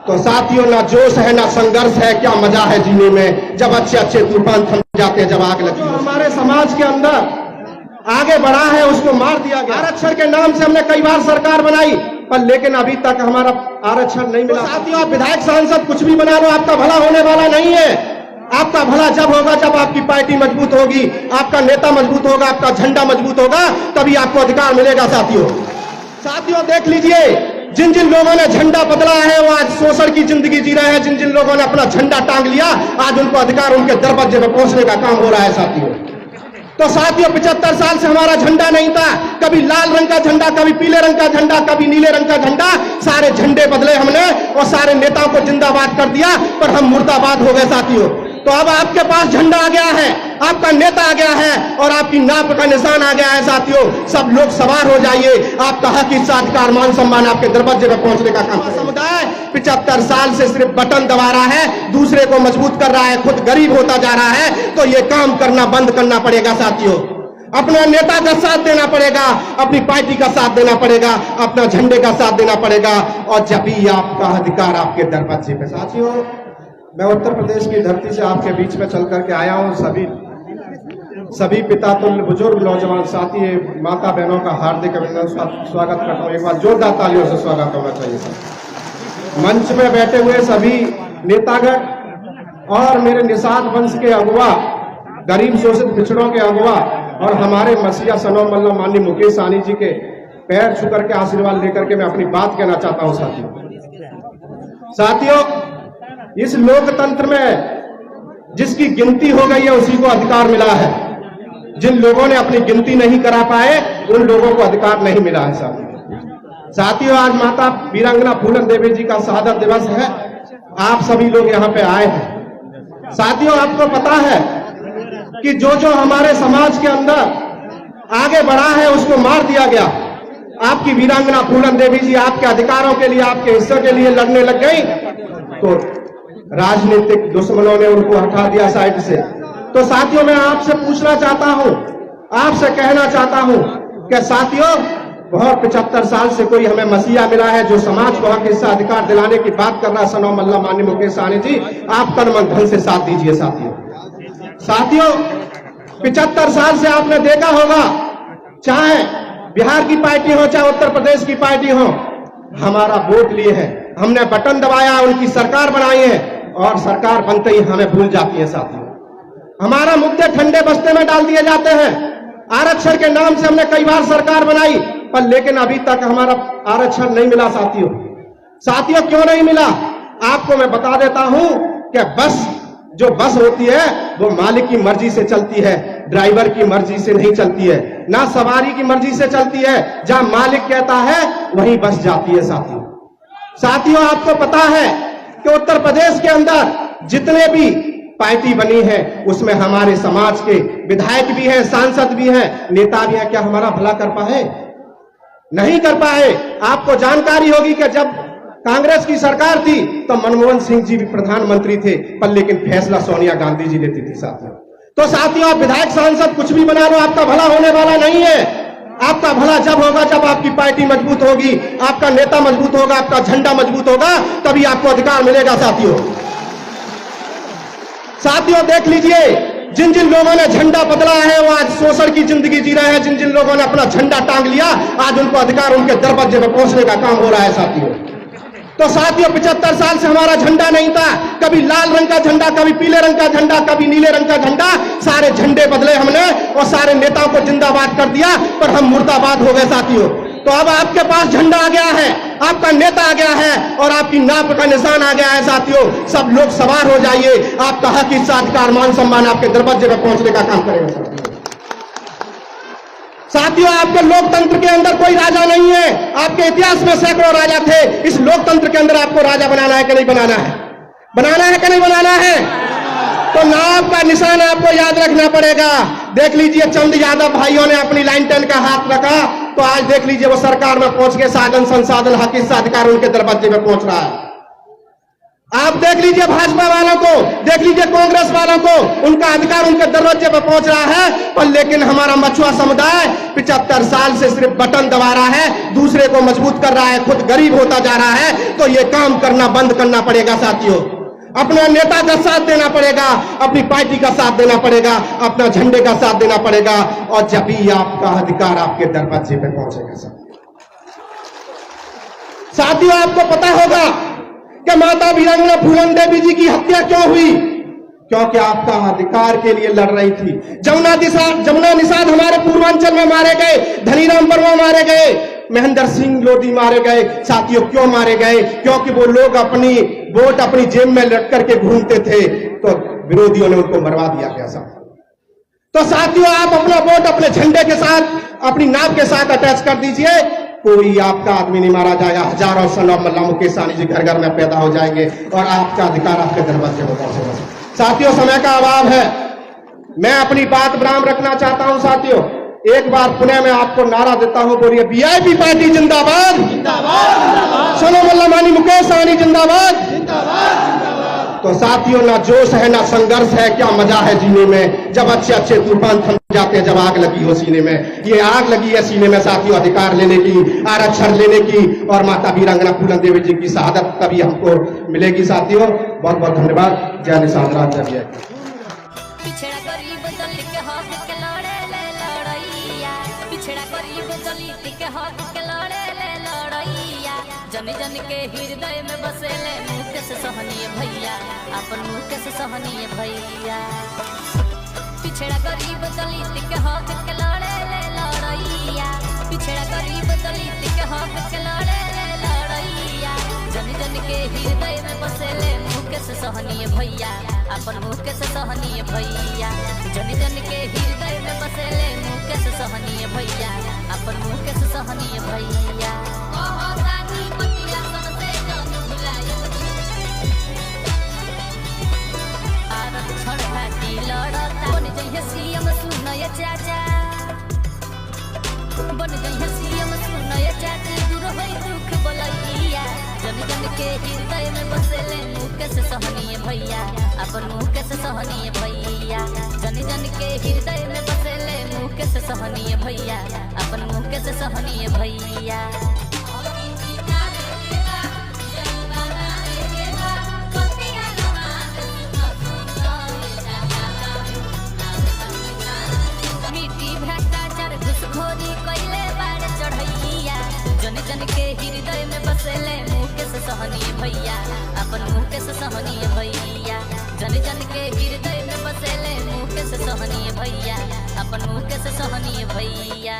तो साथियों, ना जोश है ना संघर्ष है, क्या मजा है जीने में जब अच्छे अच्छे तूफान थम जाते हैं, जब आग लगती है। हमारे समाज के अंदर आगे बढ़ा है उसको मार दिया गया। आरक्षण के नाम से हमने कई बार सरकार बनाई, पर लेकिन अभी तक हमारा आरक्षण नहीं मिला। तो साथियों, आप विधायक सांसद कुछ भी बना लो, आपका भला होने वाला नहीं है। आपका भला जब होगा जब आपकी पार्टी मजबूत होगी, आपका नेता मजबूत होगा, आपका झंडा मजबूत होगा, तभी आपको अधिकार मिलेगा। साथियों देख लीजिए, जिन जिन लोगों ने झंडा बदला है वो आज शोषण की जिंदगी जी रहे हैं। जिन जिन लोगों ने अपना झंडा टांग लिया, आज उनको अधिकार उनके दरवाजे पर पहुंचने का काम हो रहा है। तो साथियों 75 साल से हमारा झंडा नहीं था, कभी लाल रंग का झंडा, कभी पीले रंग का झंडा, कभी नीले रंग का झंडा, सारे झंडे बदले हमने और सारे नेताओं को जिंदाबाद कर दिया, पर हम मुर्दाबाद हो गए। साथियों, तो अब आपके पास झंडा आ गया है, आपका नेता आ गया है और आपकी नाप का निशान आ गया है। साथियों, सब लोग सवार हो जाइए, आपका हक, इज्जत, अधिकार, मान सम्मान आपके दरवाजे पर पहुंचने का काम। समुदाय 75 साल से सिर्फ बटन दबा रहा है, दूसरे को मजबूत कर रहा है, खुद गरीब होता जा रहा है। तो ये काम करना बंद करना पड़ेगा। साथियों, अपना नेता का साथ देना पड़ेगा, अपनी पार्टी का साथ देना पड़ेगा, अपना झंडे का साथ देना पड़ेगा, और जब भी आपका अधिकार आपके दरवाजे पे। साथियों, मैं उत्तर प्रदेश की धरती से आपके बीच में चल करके आया हूं। सभी पिता तुल्य बुजुर्ग नौजवान साथी, माता बहनों का हार्दिक अभिनंदन स्वागत करता हूं। एक बार जोरदार तालियों से स्वागत होना चाहिए। सर, मंच में बैठे हुए सभी नेतागण और मेरे निषाद वंश के अगुवा, गरीब शोषित पिछड़ों के अगुवा और हमारे मसीहा सनो मल्ला माननीय मुकेश सहनी जी के पैर छू करके आशीर्वाद लेकर के मैं अपनी बात कहना चाहता हूं। साथियों, इस लोकतंत्र में जिसकी गिनती हो गई है उसी को अधिकार मिला है। जिन लोगों ने अपनी गिनती नहीं करा पाए उन लोगों को अधिकार नहीं मिला है। साथियों, आज माता वीरांगना फूलन देवी जी का शहादत दिवस है। आप सभी लोग यहाँ पे आए हैं। साथियों, आपको पता है कि जो हमारे समाज के अंदर आगे बढ़ा है उसको मार दिया गया। आपकी वीरांगना फूलन देवी जी आपके अधिकारों के लिए, आपके हिस्सों के लिए लड़ने लग गई, तो राजनीतिक दुश्मनों ने उनको हटा दिया साइड से। तो साथियों, मैं आपसे पूछना चाहता हूं, आपसे कहना चाहता हूं कि साथियों, बहुत 75 साल से कोई हमें मसीहा मिला है जो समाज को हक, हिस्सा, अधिकार दिलाने की बात कर रहा है। सनो मल्ला माननीय मुकेश सहनी जी, आप तन मन धन से साथ दीजिए। साथियों 75 साल से आपने देखा होगा, चाहे बिहार की पार्टी हो चाहे उत्तर प्रदेश की पार्टी हो, हमारा वोट लिए हैं, हमने बटन दबाया, उनकी सरकार बनाई है और सरकार बनते ही हमें भूल जाती है। साथियों, हमारा मुद्दे ठंडे बस्ते में डाल दिए जाते हैं। आरक्षण के नाम से हमने कई बार सरकार बनाई, पर लेकिन अभी तक हमारा आरक्षण नहीं मिला। साथियों क्यों नहीं मिला? आपको मैं बता देता हूं कि जो बस होती है वो मालिक की मर्जी से चलती है, ड्राइवर की मर्जी से नहीं चलती है, ना सवारी की मर्जी से चलती है। जहां मालिक कहता है वहीं बस जाती है। साथियों, आपको पता है कि उत्तर प्रदेश के अंदर जितने भी पार्टी बनी है उसमें हमारे समाज के विधायक भी हैं, सांसद भी हैं, नेता भी हैं। क्या हमारा भला कर पाए? नहीं कर पाए। आपको जानकारी होगी कि जब कांग्रेस की सरकार थी तो मनमोहन सिंह जी भी प्रधानमंत्री थे, पर लेकिन फैसला सोनिया गांधी जी लेती थी। साथियों, आप विधायक सांसद कुछ भी बना लो, आपका भला होने वाला नहीं है। आपका भला जब होगा जब आपकी पार्टी मजबूत होगी, आपका नेता मजबूत होगा, आपका झंडा मजबूत होगा, तभी आपको अधिकार मिलेगा। साथियों देख लीजिए, जिन जिन लोगों ने झंडा बदला है वो आज शोषण की जिंदगी जी रहे हैं। जिन जिन लोगों ने अपना झंडा टांग लिया, आज उनको अधिकार उनके दरवाजे पर पहुंचने का काम हो रहा है। तो साथियों 75 साल से हमारा झंडा नहीं था, कभी लाल रंग का झंडा, कभी पीले रंग का झंडा, कभी नीले रंग का झंडा, सारे झंडे बदले हमने और सारे नेताओं को जिंदाबाद कर दिया, पर हम मुर्दाबाद हो गए। साथियों, तो अब आपके पास झंडा आ गया है, आपका नेता आ गया है और आपकी नाप का निशान आ गया है। साथियों, सब लोग सवार हो जाइए, आपका हक, इज्जत, अधिकार, मान सम्मान आपके दरवाजे पर पहुंचने का काम करेगा। साथियों, आपके लोकतंत्र के अंदर कोई राजा नहीं है। आपके इतिहास में सैकड़ों राजा थे। इस लोकतंत्र के अंदर आपको राजा बनाना है कि नहीं बनाना है? बनाना है कि नहीं बनाना है? तो नाप का निशान आपको याद रखना पड़ेगा। देख लीजिए, चंद यादव भाइयों ने अपनी लाइन 10 का हाथ रखा, तो आज देख लीजिए वो सरकार में पहुंच के साधन संसाधन, हक, हिस्सा, अधिकार उनके दरवाजे में पहुंच रहा है। आप देख लीजिए भाजपा वालों को, देख लीजिए कांग्रेस वालों को, उनका अधिकार उनके दरवाजे पर पहुंच रहा है, पर लेकिन हमारा मछुआ समुदाय 75 साल से सिर्फ बटन दबा रहा है, दूसरे को मजबूत कर रहा है, खुद गरीब होता जा रहा है। तो ये काम करना बंद करना पड़ेगा साथियों। अपना नेता का साथ देना पड़ेगा, अपनी पार्टी का साथ देना पड़ेगा, अपना झंडे का साथ देना पड़ेगा, और जब भी आपका अधिकार आपके दरवाजे पे पहुंचेगा। साथियों, आपको पता होगा कि माता वीरांगना फूलन देवी जी की हत्या क्यों हुई? क्योंकि आपका अधिकार के लिए लड़ रही थी। जमुना निषाद हमारे पूर्वांचल में मारे गए, धनीराम वर्मा मारे गए, महेंद्र सिंह लोधी मारे गए। साथियों, क्यों मारे गए? क्योंकि वो लोग अपनी वोट अपनी जेब में लट करके घूमते थे, तो विरोधियों ने उनको मरवा दिया गया। तो साथियों, आप अपना वोट अपने झंडे के साथ, अपनी नाव के साथ अटैच कर दीजिए, कोई आपका आदमी नहीं मारा जाएगा। हजारों सनम मल्ला मुकेश सहनी जी घर घर में पैदा हो जाएंगे और आपका अधिकार आपके दरवाजे में पहुंचेगा। साथियों, समय का अभाव है, मैं अपनी बात विराम रखना चाहता हूं। साथियों, एक बार पुनः मैं आपको नारा देता हूं, बोलिए वीआईपी पार्टी जिंदाबाद, जिंदाबाद, सोनम मल्ला मानी मुकेश सहनी जिंदाबाद, जिंदाबाद। तो साथियों, ना जोश है ना संघर्ष है, क्या मजा है जीने में, जब अच्छे अच्छे तूफान थम जाते हैं, जब आग लगी हो सीने में। ये आग लगी है सीने में साथियों, अधिकार लेने की, आरक्षण लेने की, और माता वीरांगना फूलन देवी जी की शहादत तभी हमको मिलेगी। साथियों, बहुत बहुत धन्यवाद। जय निषाद राज, जय। पिछड़ा गरीब दलित के हक के लड़े ले लड़ैया, पिछड़ा गरीब दलित के हक के लड़े ले लड़ैया, जन जन के हृदय में बसेले मुकेश सहनी भैया, अपन मुकेश सहनी भैया। पिछड़ा गरीब दलित के हक के लड़े ले लड़ैया, पिछड़ा गरीब दलित के हक के लड़े ले लड़ैया, जन जन के हृदय में बसेले मुकेश सहनी भैया, अपन मुकेश सहनी भैया, जन जन के हृदय में बसेले मुकेश सहनी भैया, अपन मुकेश सहनी भैया। आरक्षण घाटी लड़ता, बन जइहे सीएम सुनय चाचा, बन जइहे सीएम सुनय चाचा, दूर होई दुख बलैया, जन जन के हृदय में बसेले मुकेश सहनी भैया, अपन मुकेश सहनी भैया, जन जन के हृदय में बसेले मुकेश सहनी भैया, अपन मुकेश सहनी भैया। घुसखोरी कैले बाड़ चढ़ैया, जन जन के हृदय में बसेले मुकेश सहनी भैया, अपन मुकेश सहनी भैया, जन जन के हृदय में बसेले मुकेश सहनी भैया, अपन मुकेश सहनी भैया।